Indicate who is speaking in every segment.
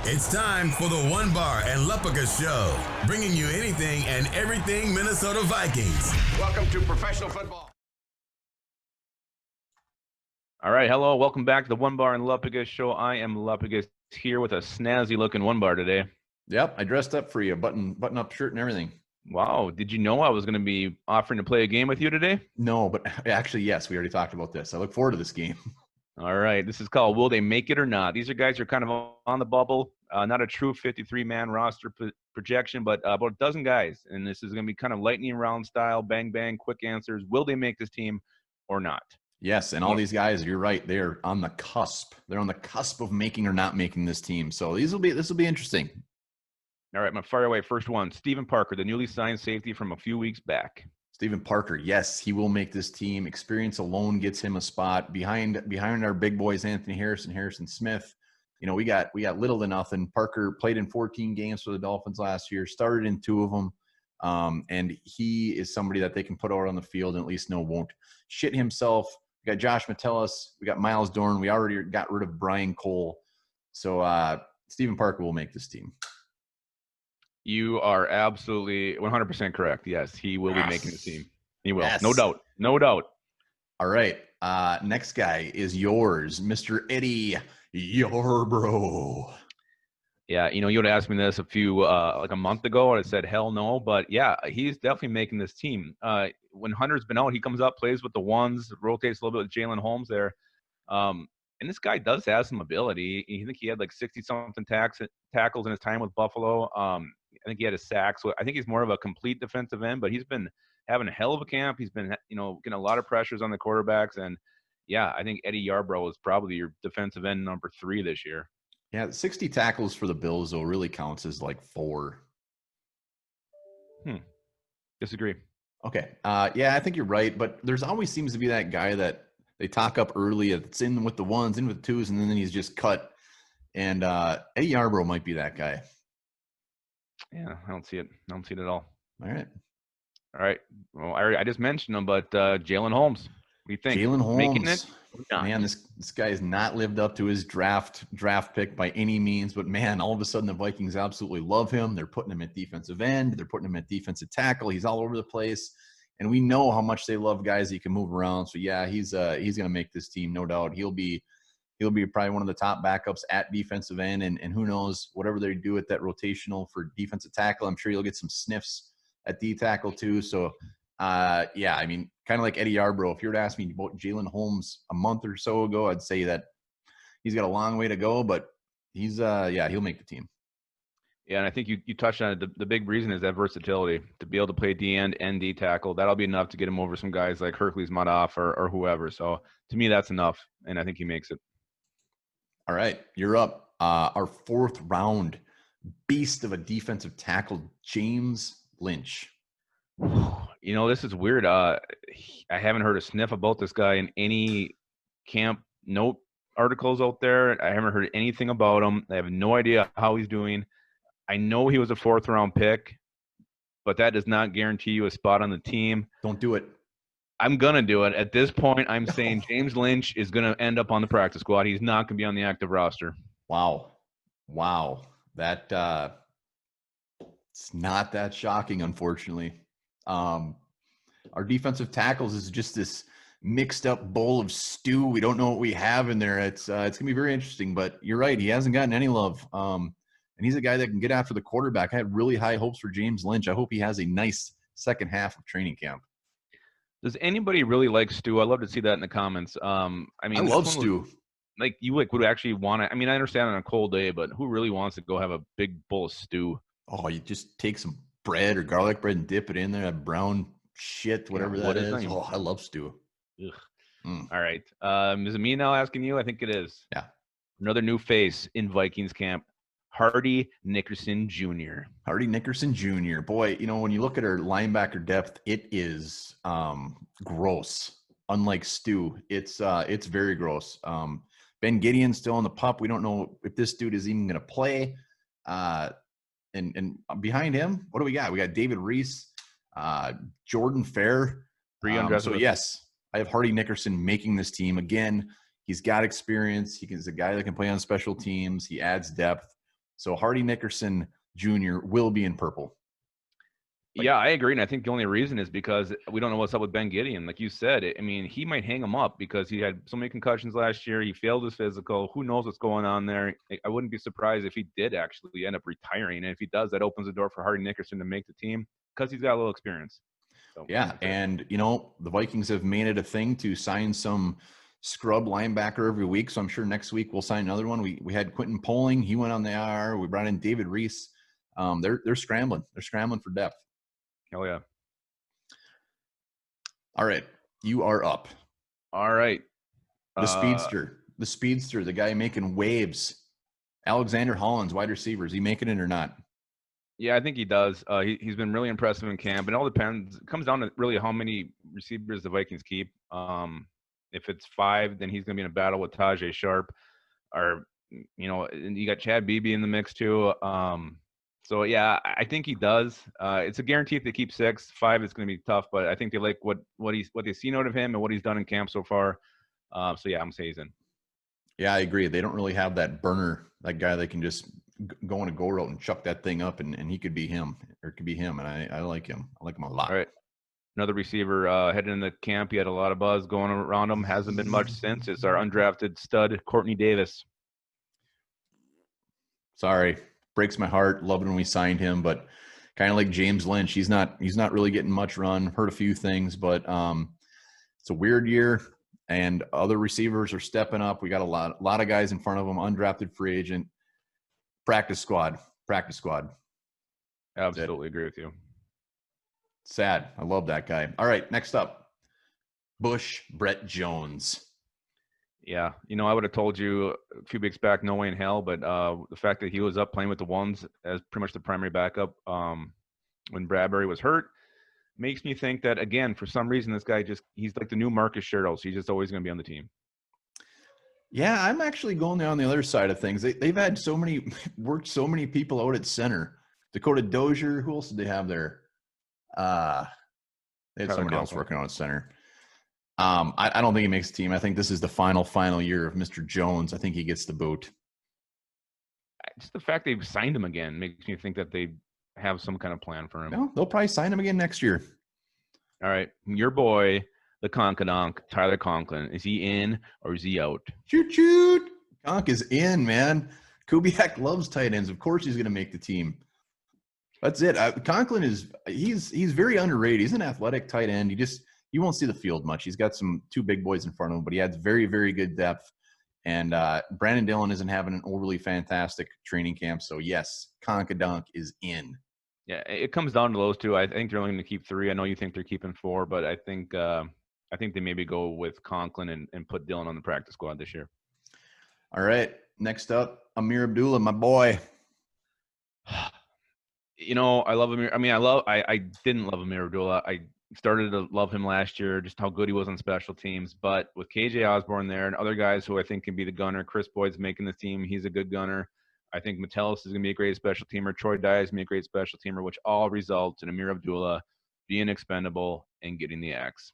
Speaker 1: It's time for the One Bar and Lupica Show, bringing you anything and everything Minnesota Vikings.
Speaker 2: Welcome to professional football.
Speaker 3: All right, hello, welcome back to the One Bar and Lupica Show. I am Lupica here with a snazzy-looking One Bar today.
Speaker 4: Yep, I dressed up for you, button-up shirt and everything.
Speaker 3: Wow, did you know I was going to be offering to play a game with you today?
Speaker 4: No, but actually, yes, we already talked about this. I look forward to this game.
Speaker 3: All right, this is called Will They Make It or Not? These are guys who are kind of on the bubble, not a true 53-man roster projection, but about a dozen guys, and this is going to be kind of lightning round style, bang, bang, quick answers. Will they make this team or not?
Speaker 4: Yes, and all these guys, you're right, they're on the cusp. They're on the cusp of making or not making this team. So this will be interesting.
Speaker 3: All right, I'm going to fire away. First one, Stephen Parker, the newly signed safety from a few weeks back.
Speaker 4: Stephen Parker, yes, he will make this team. Experience alone gets him a spot behind our big boys, Anthony Harrison Smith. You know, we got little to nothing. Parker played in 14 games for the Dolphins last year, started in 2 of them. And he is somebody that they can put out on the field and at least know won't shit himself. We got Josh Metellus. We got Miles Dorn. We already got rid of Brian Cole. So Stephen Parker will make this team.
Speaker 3: You are absolutely 100% correct. Yes, he will be making the team. He will.
Speaker 4: Yes.
Speaker 3: No doubt. No doubt.
Speaker 4: All right. Next guy is yours, Mr. Eddie Yarbrough.
Speaker 3: Yeah, you know, you would ask me this a few, like a month ago, and I said, hell no. But, yeah, he's definitely making this team. When Hunter's been out, he comes up, plays with the ones, rotates a little bit with Jalen Holmes there. And this guy does have some ability. I think he had like 60-something tackles in his time with Buffalo. I think he had a sack. So I think he's more of a complete defensive end, but he's been having a hell of a camp. He's been, you know, getting a lot of pressures on the quarterbacks. And, yeah, I think Eddie Yarbrough is probably your defensive end number 3 this year.
Speaker 4: Yeah, 60 tackles for the Bills, though, really counts as like 4.
Speaker 3: Disagree.
Speaker 4: Okay. Yeah, I think you're right. But there's always seems to be that guy that they talk up early. It's in with the ones, in with the 2s, and then he's just cut. And Eddie Yarbrough might be that guy.
Speaker 3: Yeah, I don't see it. I don't see it at all.
Speaker 4: All
Speaker 3: right. Well, I just mentioned him, but Jalen Holmes. What do you think?
Speaker 4: Jalen Holmes.
Speaker 3: Making it?
Speaker 4: Man, this guy has not lived up to his draft pick by any means. But, man, all of a sudden the Vikings absolutely love him. They're putting him at defensive end. They're putting him at defensive tackle. He's all over the place. And we know how much they love guys that you can move around. So, yeah, he's going to make this team, no doubt. He'll be probably one of the top backups at defensive end. And who knows, whatever they do at that rotational for defensive tackle, I'm sure he'll get some sniffs at D tackle too. So, yeah, I mean, kind of like Eddie Yarbrough. If you were to ask me about Jalen Holmes a month or so ago, I'd say that he's got a long way to go, but he's he'll make the team.
Speaker 3: Yeah, and I think you touched on it. The big reason is that versatility, to be able to play D end and D tackle. That'll be enough to get him over some guys like Hercules Madoff or whoever. So to me, that's enough, and I think he makes it.
Speaker 4: All right, you're up. Our 4th round beast of a defensive tackle, James Lynch.
Speaker 3: You know, this is weird. I haven't heard a sniff about this guy in any camp note articles out there. I haven't heard anything about him. I have no idea how he's doing. I know he was a 4th round pick, but that does not guarantee you a spot on the team. Don't do it. I'm going to do it. At this point, I'm saying James Lynch is going to end up on the practice squad. He's not going to be on the active roster.
Speaker 4: Wow. That it's not that shocking, unfortunately. Our defensive tackles is just this mixed up bowl of stew. We don't know what we have in there. It's going to be very interesting, but you're right. He hasn't gotten any love. And he's a guy that can get after the quarterback. I had really high hopes for James Lynch. I hope he has a nice second half of training camp.
Speaker 3: Does anybody really like stew? I'd love to see that in the comments. I
Speaker 4: love stew.
Speaker 3: Like, you would actually want to. I mean, I understand on a cold day, but who really wants to go have a big bowl of stew?
Speaker 4: Oh, you just take some bread or garlic bread and dip it in there, that brown shit, whatever that is. Oh, I love stew.
Speaker 3: All right. Is it me now asking you? I think it is.
Speaker 4: Yeah.
Speaker 3: Another new face in Vikings camp, Hardy Nickerson Jr.
Speaker 4: Hardy Nickerson Jr. Boy, you know, when you look at our linebacker depth, it is gross. Unlike Stu, it's very gross. Ben Gideon's still on the pup. We don't know if this dude is even going to play. And behind him, what do we got? We got David Reese, Jordan Fair. So yes, I have Hardy Nickerson making this team again. He's got experience. He's a guy that can play on special teams. He adds depth. So Hardy Nickerson Jr. will be in purple.
Speaker 3: Yeah, I agree. And I think the only reason is because we don't know what's up with Ben Gideon. Like you said, I mean, he might hang him up because he had so many concussions last year. He failed his physical. Who knows what's going on there? I wouldn't be surprised if he did actually end up retiring. And if he does, that opens the door for Hardy Nickerson to make the team because he's got a little experience. So,
Speaker 4: yeah. And, the Vikings have made it a thing to sign some scrub linebacker every week. So I'm sure next week we'll sign another one. We had Quentin Poling. He went on the IR. We brought in David Reese. They're scrambling. They're scrambling for depth.
Speaker 3: Hell yeah.
Speaker 4: All right. You are up.
Speaker 3: All right.
Speaker 4: The speedster, the guy making waves. Alexander Hollins, wide receiver. Is he making it or not?
Speaker 3: Yeah, I think he does. He's been really impressive in camp. And it all depends. It comes down to really how many receivers the Vikings keep. If it's 5, then he's going to be in a battle with Tajay Sharp. Or, and you got Chad Beebe in the mix too. So, yeah, I think he does. It's a guarantee if they keep 6. 5 is going to be tough, but I think they like what they've seen out of him and what he's done in camp so far. So, yeah, I'm going to say he's in. Yeah,
Speaker 4: I agree. They don't really have that burner, that guy that can just go on a go route and chuck that thing up, and he could be him, or it could be him, and I like him. I like him a lot.
Speaker 3: All right. Another receiver heading into camp. He had a lot of buzz going around him. Hasn't been much since. It's our undrafted stud, Courtney Davis.
Speaker 4: Sorry. Breaks my heart. Loved when we signed him, but kind of like James Lynch, he's not really getting much run. Heard a few things, but it's a weird year, and other receivers are stepping up. We got a lot of guys in front of them. Undrafted free agent, practice squad.
Speaker 3: Absolutely agree with you.
Speaker 4: Sad. I love that guy. All right, next up, Bush Brett Jones.
Speaker 3: Yeah, I would have told you a few weeks back, no way in hell. But the fact that he was up playing with the ones as pretty much the primary backup when Bradbury was hurt makes me think that, again, for some reason, this guy he's like the new Marcus Sherrills. He's just always going to be on the team.
Speaker 4: Yeah, I'm actually going there on the other side of things. They've had worked so many people out at center. Dakota Dozier. Who else did they have there? They had someone else working on at center. I don't think he makes the team. I think this is the final year of Mr. Jones. I think he gets the boot.
Speaker 3: Just the fact they've signed him again makes me think that they have some kind of plan for him.
Speaker 4: No, they'll probably sign him again next year.
Speaker 3: All right. Your boy, the Conkadonk, Tyler Conklin. Is he in or is he out?
Speaker 4: Shoot. Conk is in, man. Kubiak loves tight ends. Of course he's going to make the team. That's it. Conklin he's very underrated. He's an athletic tight end. You won't see the field much. He's got two big boys in front of him, but he has very, very good depth. And Brandon Dillon isn't having an overly fantastic training camp. So, yes, Conkadonk is in.
Speaker 3: Yeah, it comes down to those two. I think they're only going to keep 3. I know you think they're keeping 4, but I think they maybe go with Conklin and put Dillon on the practice squad this year.
Speaker 4: All right. Next up, Amir Abdullah, my boy.
Speaker 3: I love Amir. I mean, I didn't love Amir Abdullah. I started to love him last year, just how good he was on special teams. But with KJ Osborne there and other guys who I think can be the gunner, Chris Boyd's making the team. He's a good gunner. I think Metellus is going to be a great special teamer. Troy Dye is going to be a great special teamer, which all results in Amir Abdullah being expendable and getting the axe.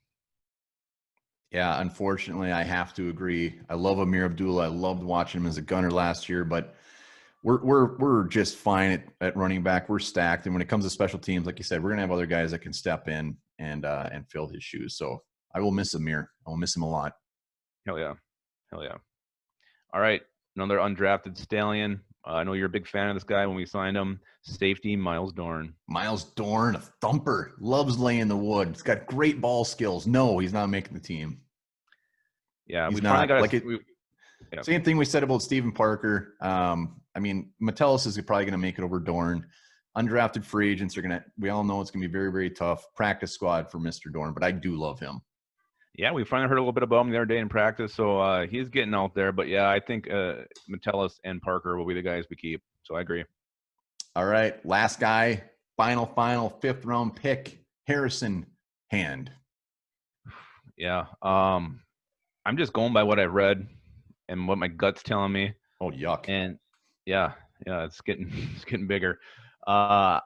Speaker 4: Yeah, unfortunately, I have to agree. I love Amir Abdullah. I loved watching him as a gunner last year, but we're just fine at running back. We're stacked, and when it comes to special teams, like you said, we're gonna have other guys that can step in and fill his shoes. So I will miss Amir. I will miss him a lot.
Speaker 3: Hell yeah. All right, another undrafted stallion. I know you're a big fan of this guy when we signed him. Safety, Miles Dorn.
Speaker 4: Miles Dorn, a thumper, loves laying the wood. He's got great ball skills. No, he's not making the team.
Speaker 3: Yeah,
Speaker 4: he's not. Same thing we said about Stephen Parker. I mean, Metellus is probably going to make it over Dorn. Undrafted free agents we all know it's going to be very, very tough. Practice squad for Mr. Dorn, but I do love him.
Speaker 3: Yeah, we finally heard a little bit about him the other day in practice, so he's getting out there. But, yeah, I think Metellus and Parker will be the guys we keep, so I agree.
Speaker 4: All right, last guy, final 5th-round pick, Harrison Hand.
Speaker 3: Yeah, I'm just going by what I read and what my gut's telling me.
Speaker 4: Oh, yuck.
Speaker 3: And, yeah, it's getting bigger. I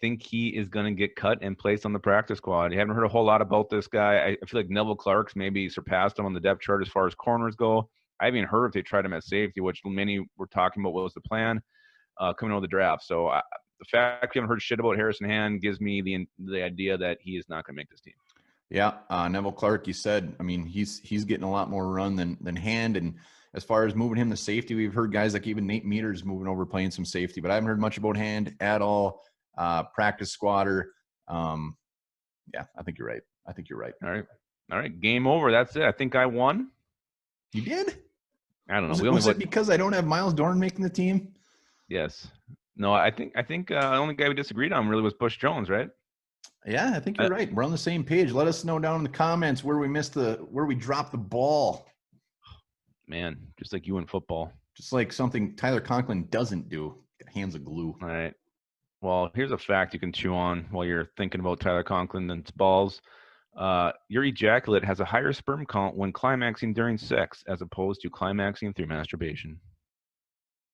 Speaker 3: think he is going to get cut and placed on the practice squad. You haven't heard a whole lot about this guy. I feel like Neville Clark's maybe surpassed him on the depth chart as far as corners go. I haven't even heard if they tried him at safety, which many were talking about what was the plan. coming out of the draft. So the fact we haven't heard shit about Harrison Hand gives me the idea that he is not going to make this team.
Speaker 4: Yeah, Neville Clark, you said, I mean, he's getting a lot more run than Hand. And as far as moving him to safety, we've heard guys like even Nate Meters moving over playing some safety, but I haven't heard much about Hand at all. Practice squatter. Yeah, I think you're right.
Speaker 3: All right. Game over. That's it. I think I won.
Speaker 4: You did?
Speaker 3: I don't know.
Speaker 4: Was it because I don't have Miles Dorn making the team?
Speaker 3: Yes. No, I think the only guy we disagreed on really was Bush Jones, right?
Speaker 4: Yeah, I think you're right. We're on the same page. Let us know down in the comments where we dropped the ball.
Speaker 3: Man, just like you in football.
Speaker 4: Just like something Tyler Conklin doesn't do. Got hands of glue.
Speaker 3: All right. Well, here's a fact you can chew on while you're thinking about Tyler Conklin and balls. Your ejaculate has a higher sperm count when climaxing during sex as opposed to climaxing through masturbation.